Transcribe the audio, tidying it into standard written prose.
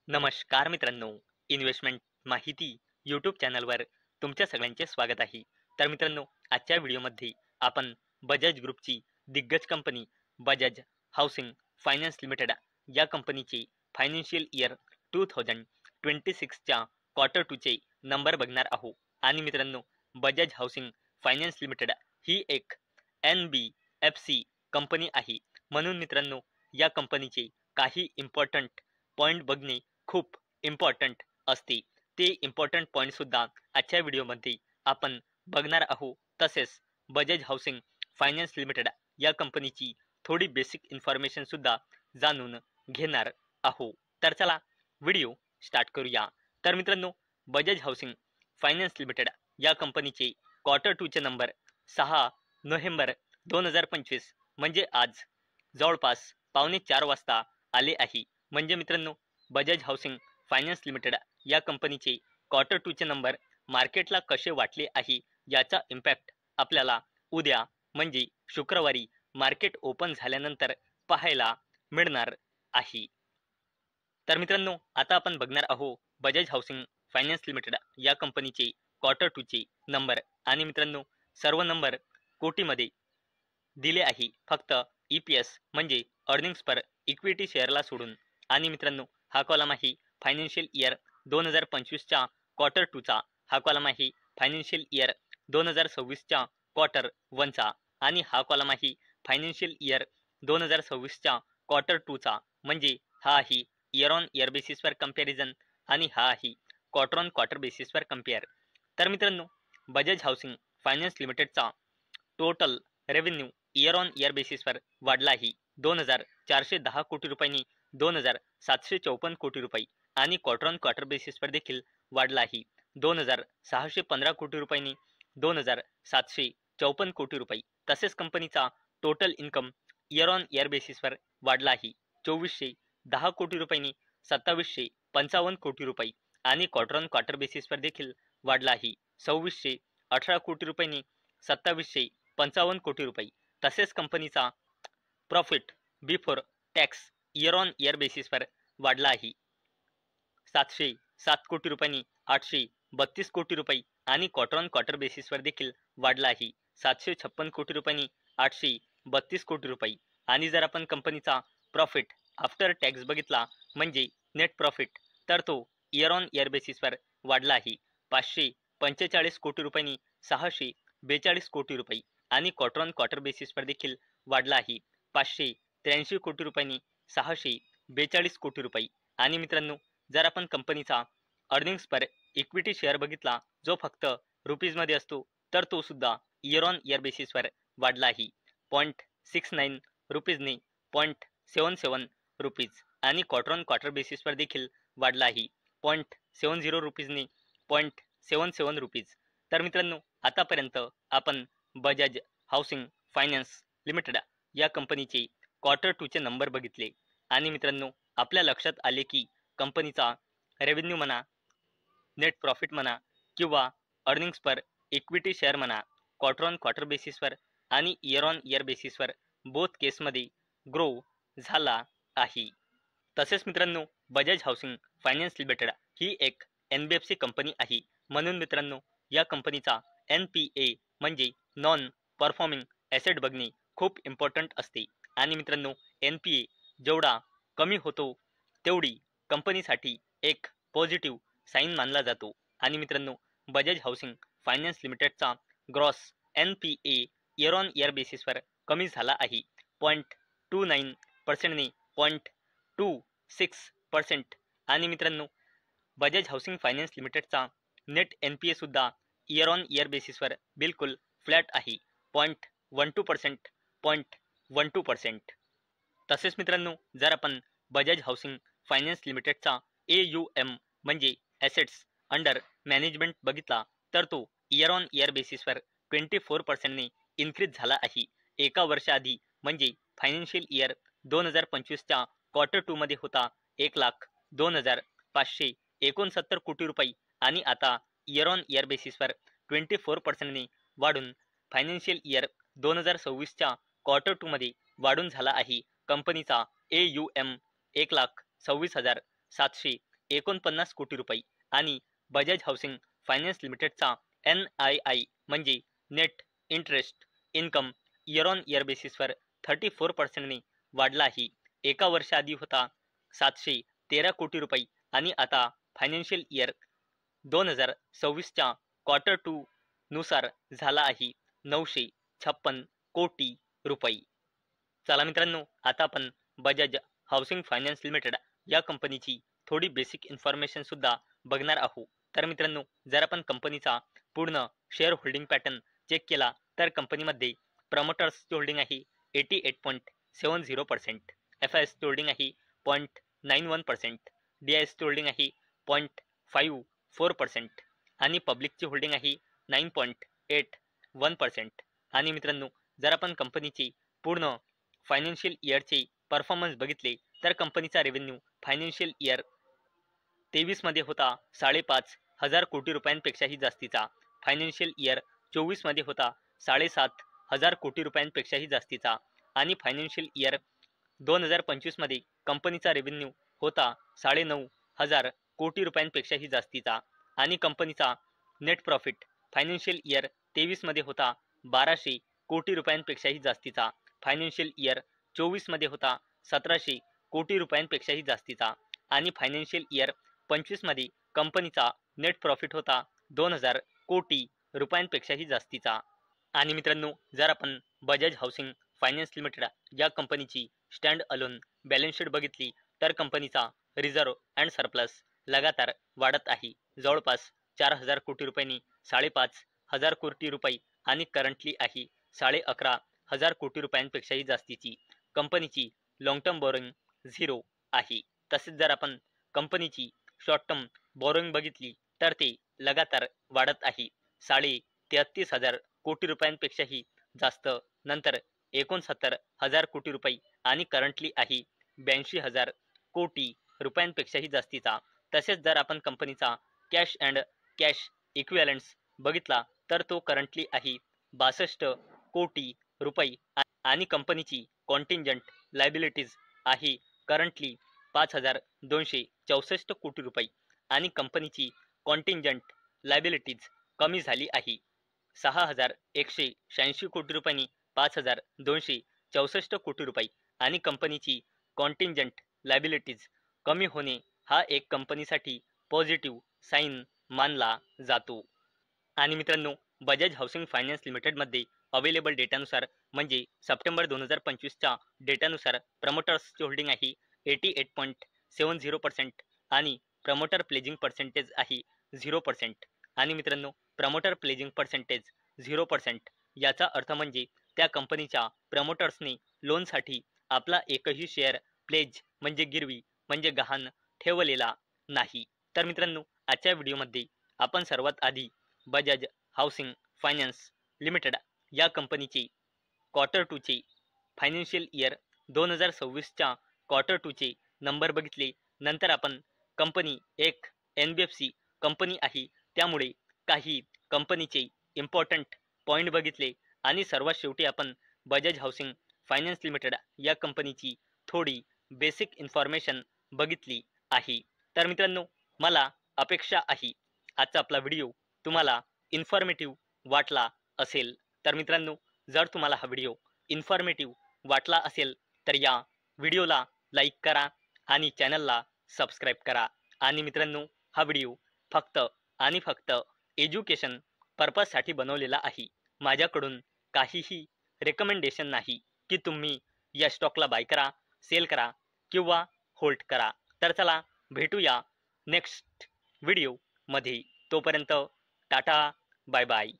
नमस्कार मित्रांनो, इन्व्हेस्टमेंट माहिती यूट्यूब चॅनलवर तुमच्या सगळ्यांचे स्वागत आहे. तर मित्रांनो, आजच्या व्हिडिओमध्ये आपण बजाज ग्रुपची दिग्गज company Bajaj housing finance limited या कंपनीचे फायनान्शियल इयर 2026च्या क्वार्टर 2चे नंबर बघणार आहोत. आणि मित्रांनो, बजाज हाऊसिंग फायनान्स लिमिटेड ही एक NBFC कंपनी आहे. म्हणून मित्रांनो, या कंपनीचे काही इम्पॉर्टंट पॉईंट बघणे खूप इम्पॉर्टंट असते. ते इम्पॉर्टंट पॉईंट सुद्धा आजच्या व्हिडिओमध्ये आपण बघणार आहोत. तसेच बजाज हाऊसिंग फायनान्स लिमिटेड या कंपनीची थोडी बेसिक इन्फॉर्मेशन सुद्धा जाणून घेणार आहोत. तर चला व्हिडिओ स्टार्ट करूया. तर मित्रांनो, बजाज हाऊसिंग फायनान्स लिमिटेड या कंपनीचे क्वार्टर 2चे नंबर 6 नोव्हेंबर 2025 म्हणजे आज जवळपास 3:45 वाजता आले आहे. म्हणजे मित्रांनो, बजाज हाऊसिंग फायनान्स लिमिटेड या कंपनीचे क्वार्टर 2चे नंबर मार्केटला कसे वाटले आहे याचा इम्पॅक्ट आपल्याला उद्या म्हणजे शुक्रवारी मार्केट ओपन झाल्यानंतर पाहायला मिळणार आहे. तर मित्रांनो, आता आपण बघणार आहोत बजाज हाऊसिंग फायनान्स लिमिटेड या कंपनीचे क्वार्टर 2चे नंबर. आणि मित्रांनो, सर्व नंबर कोटीमध्ये दिले आहे, फक्त EPS म्हणजे अर्निंग्स पर इक्विटी शेअरला सोडून. आणि मित्रांनो, हा कॉलम आहे फायनान्शियल इयर 2025च्या क्वार्टर 2चा, हा कॉलम आहे फायनान्शियल इयर 2026च्या क्वार्टर 1चा, आणि हा कॉलम आहे फायनान्शियल इयर 2026च्या क्वार्टर 2चा. म्हणजे हा आहे इयर ऑन इयर बेसिसवर कंपॅरिझन आणि हा आहे क्वार्टर ऑन क्वार्टर बेसिसवर कंपेअर. तर मित्रांनो, बजाज हाऊसिंग फायनान्स लिमिटेडचा total revenue year on year बेसिसवर वाढला आहे 2,410 कोटी रुपयांनी 2,754 कोटी रुपये, आणि क्वार्टर ऑन क्वार्टर बेसिसवर देखील वाढला आहे 2,615 कोटी रुपयांनी 2,754 कोटी रुपये. तसेच कंपनीचा total income year on year बेसिसवर वाढला आहे 2,410 कोटी रुपयांनी 2,755 कोटी रुपये, आणि क्वार्टर ऑन क्वार्टर बेसिसवर देखील वाढला आहे 2,618 कोटी रुपयांनी 2,755 कोटी रुपये. तसेच कंपनीचा profit before tax year on year बेसिसवर वाढला आहे 707 कोटी रुपयांनी 832 कोटी रुपये, आणि क्वार्टर ऑन क्वार्टर बेसिसवर देखील वाढला आहे 756 कोटी रुपयांनी 832 कोटी रुपये. आणि जर आपण कंपनीचा प्रॉफिट आफ्टर टॅक्स बघितला म्हणजे नेट प्रॉफिट, तर तो इयर ऑन इयर बेसिसवर वाढला आहे 545 कोटी रुपयांनी 642 कोटी रुपये, आणि क्वार्टर ऑन क्वार्टर बेसिसवर देखील वाढला आहे 583 कोटी रुपयांनी 642 कोटी रुपये. आणि मित्रांनो, जर आपण कंपनीचा अर्निंग्स पर इक्विटी शेअर बघितला, जो फक्त रुपीजमध्ये असतो, तर तो सुद्धा इयर ऑन इयर बेसिसवर वाढला आहे 0.69 रुपीजने 0.77 रुपीज, आणि क्वार्टर ऑन क्वार्टर बेसिसवर देखील वाढला आहे 0.70 रुपीजने 0.77 रुपीज. तर मित्रांनो, आतापर्यंत आपण बजाज हाऊसिंग फायनान्स लिमिटेड या कंपनीचे क्वार्टर 2चे नंबर बघितले. आणि मित्रांनो, आपल्या लक्षात आले की कंपनीचा रेव्हेन्यू म्हणा, नेट प्रॉफिट म्हणा, किंवा अर्निंग्स पर इक्विटी शेअर म्हणा, क्वार्टर ऑन क्वार्टर बेसिसवर आणि इयर ऑन इयर बेसिसवर बोथ केसमध्ये ग्रो झाला आहे. तसेच मित्रांनो, बजाज हाऊसिंग फायनान्स लिमिटेड ही एक NBFC कंपनी आहे. म्हणून मित्रांनो, या कंपनीचा NPA म्हणजे नॉन परफॉर्मिंग ॲसेट बघणे खूप इम्पॉर्टंट असते. आणि मित्रांनो, NPA जेवढा कमी होतो तेवढी कंपनीसाठी एक पॉझिटिव्ह साईन मानला जातो. आणि मित्रांनो, बजाज हाऊसिंग फायनान्स लिमिटेडचा gross NPA year on year बेसिसवर कमी झाला आहे 0.29%ने 0.26%. आणि मित्रांनो, बजाज हाऊसिंग फायनान्स लिमिटेडचा नेट NPA सुद्धा इयर ऑन इयर बेसिसवर बिलकुल फ्लॅट आहे 0.12%. 0.12%. तसेच मित्रांनो, जर आपण बजाज हाऊसिंग फायनान्स लिमिटेडचा AUM म्हणजे ॲसेट्स अंडर मॅनेजमेंट बघितला, तर तो इयर ऑन इयर बेसिसवर 24%ने इन्क्रीज झाला आहे. एका वर्षाआधी म्हणजे फायनान्शियल इयर 2025च्या क्वार्टर 2 मध्ये होता 1,02,569 कोटी रुपये, आणि आता इयर ऑन इयर बेसिसवर 24%ने वाढून फायनान्शियल इयर 2026च्या क्वार्टर 2 मध्ये वाढून झाला आहे कंपनीचा AUM 1,26,700 49 कोटी रुपये आणि बजाज हाऊसिंग फायनान्स लिमिटेडचा NII म्हणजे net interest income year on year बेसिसवर 34% वाढला आहे. एका वर्षाआधी होता 713 कोटी रुपये आणि आता फायनान्शियल इयर 2026च्या क्वार्टर 2 नुसार झाला आहे 956 कोटी रुपये. चला मित्रांनो, आता आपण बजाज हाऊसिंग फायनान्स लिमिटेड या कंपनीची थोडी बेसिक इन्फॉर्मेशन सुद्धा बघणार आहोत. तर मित्रांनो, जर आपण कंपनीचा पूर्ण शेअर होल्डिंग पॅटर्न चेक केला तर कंपनीमध्ये प्रमोटर्सची होल्डिंग आहे 88.70%, FISची होल्डिंग आहे 0.91%, DISची होल्डिंग आहे 0.54% आणि पब्लिकची होल्डिंग आहे 9.81%. आणि मित्रांनो, जर आपण कंपनीची पूर्ण फायनान्शियल इयरचे परफॉर्मन्स बघितले तर कंपनीचा रेव्हेन्यू फायनान्शियल इयर 23 मध्ये होता 5,500 कोटी रुपयांपेक्षाही जास्तीचा, फायनान्शियल इयर 24 मध्ये होता 7,500 कोटी रुपयांपेक्षाही जास्तीचा आणि फायनान्शियल इयर 2025 मध्ये कंपनीचा रेव्हेन्यू होता 9,500 कोटी रुपयांपेक्षाही जास्तीचा आणि कंपनीचा नेट प्रॉफिट फायनान्शियल इयर 23 मध्ये होता 1,200 कोटी रुपयांपेक्षाही जास्तीचा, फायनान्शियल इयर 24 मध्ये होता 1,700 कोटी रुपयांपेक्षाही जास्तीचा आणि फायनान्शियल इयर 25 मध्ये कंपनीचा नेट प्रॉफिट होता 2,000 कोटी रुपयांपेक्षाही जास्तीचा. आणि मित्रांनो, जर आपण बजाज हाऊसिंग फायनान्स लिमिटेड या कंपनीची स्टँड अलोन बॅलन्स शीट बघितली तर कंपनीचा रिझर्व अँड सरप्लस लगातार वाढत आहे. जवळपास 4,000 कोटी रुपयांनी 5,500 कोटी रुपये आणि करंटली आहे 11,500 कोटी रुपयांपेक्षाही जास्तीची. कंपनीची लॉंग टर्म बोरोइंग 0 आहे. तसेच जर आपण कंपनीची शॉर्ट टर्म बोरोइंग बघितली तर ते लगातार वाढत आहे 33,500 कोटी रुपयांपेक्षाही जास्त, नंतर 69,000 कोटी रुपये आणि करंटली आहे 82,000 कोटी रुपयांपेक्षाही जास्तीचा. तसेच जर आपण कंपनीचा कॅश अँड कॅश इक्विवलेंट्स बघितला तर तो करंटली आहे 62 कोटी रुपये आणि कंपनीची कॉन्टिंजंट लायबिलिटीज आहे करंटली 5,264 कोटी रुपये आणि कंपनीची कॉन्टिंजंट लायबिलिटीज कमी झाली आहे 6,186 कोटी रुपयांनी 5,264 कोटी रुपये आणि कंपनीची कॉन्टिंजंट लायबिलिटीज कमी होणे हा एक कंपनीसाठी पॉझिटिव्ह साईन मानला जातो. आणि मित्रांनो, बजाज हाऊसिंग फायनान्स लिमिटेडमध्ये अवेलेबल डेटानुसार म्हणजे सप्टेंबर 2025च्या डेटानुसार प्रमोटर्सची होल्डिंग आहे 88.70% आणि प्रमोटर प्लेजिंग पर्सेंटेज आहे 0%. आणि मित्रांनो, प्रमोटर प्लेजिंग पर्सेंटेज 0% याचा अर्थ म्हणजे त्या कंपनीच्या प्रमोटर्सने लोनसाठी आपला एकही शेअर प्लेज म्हणजे गिरवी म्हणजे गहाण ठेवलेला नाही. तर मित्रांनो, आजच्या व्हिडिओमध्ये आपण सर्वात आधी बजाज हाऊसिंग फायनान्स लिमिटेड या कंपनीचे क्वार्टर 2 चे फायनान्शियल इयर 2026च्या क्वार्टर 2 चे नंबर बघितले. नंतर आपण कंपनी एक NBFC कंपनी आहे त्यामुळे काही कंपनीचे इम्पॉर्टंट पॉईंट बघितले आणि सर्वात शेवटी आपण बजाज हाऊसिंग फायनान्स लिमिटेड या कंपनीची थोडी बेसिक इन्फॉर्मेशन बघितली आहे. तर मित्रांनो, मला अपेक्षा आहे आजचा आपला व्हिडिओ तुम्हाला इन्फॉर्मेटिव्ह वाटला असेल. तर मित्रांनो, जर तुम्हाला हा व्हिडिओ इन्फॉर्मेटिव्ह वाटला असेल तर या व्हिडिओला लाईक करा आणि चॅनलला सबस्क्राईब करा. आणि मित्रांनो, हा व्हिडिओ फक्त आणि फक्त एज्युकेशन पर्पजसाठी बनवलेला आहे. माझ्याकडून काहीही रेकमेंडेशन नाही की तुम्ही या स्टॉकला बाय करा, सेल करा किंवा होल्ड करा. तर चला भेटूया नेक्स्ट व्हिडिओमध्ये. तोपर्यंत टाटा, बाय बाय.